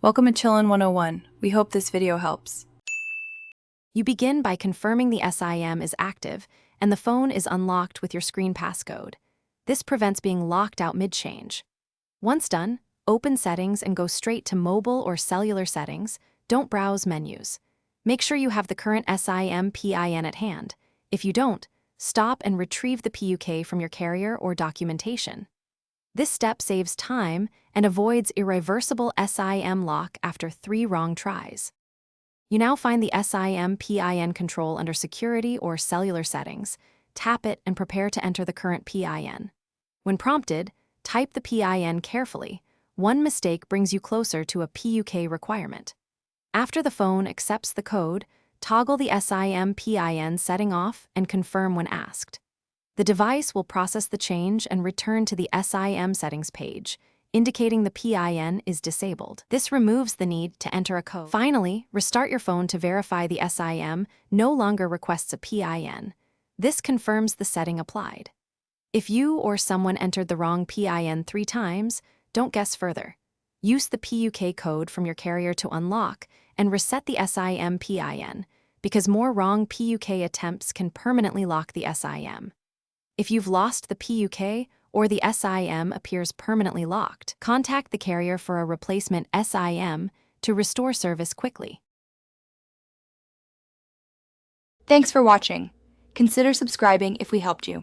Welcome to Chillin' 101. We hope this video helps. You begin by confirming the SIM is active and the phone is unlocked with your screen passcode. This prevents being locked out mid-change. Once done, open Settings and go straight to Mobile or Cellular Settings. Don't browse menus. Make sure you have the current SIM PIN at hand. If you don't, stop and retrieve the PUK from your carrier or documentation. This step saves time and avoids irreversible SIM lock after 3 wrong tries. You now find the SIM PIN control under Security or Cellular Settings. Tap it and prepare to enter the current PIN. When prompted, type the PIN carefully. One mistake brings you closer to a PUK requirement. After the phone accepts the code, toggle the SIM PIN setting off and confirm when asked. The device will process the change and return to the SIM settings page, indicating the PIN is disabled. This removes the need to enter a code. Finally, restart your phone to verify the SIM no longer requests a PIN. This confirms the setting applied. If you or someone entered the wrong PIN 3 times, don't guess further. Use the PUK code from your carrier to unlock and reset the SIM PIN, because more wrong PUK attempts can permanently lock the SIM. If you've lost the PUK or the SIM appears permanently locked, contact the carrier for a replacement SIM to restore service quickly. Thanks for watching. Consider subscribing if we helped you.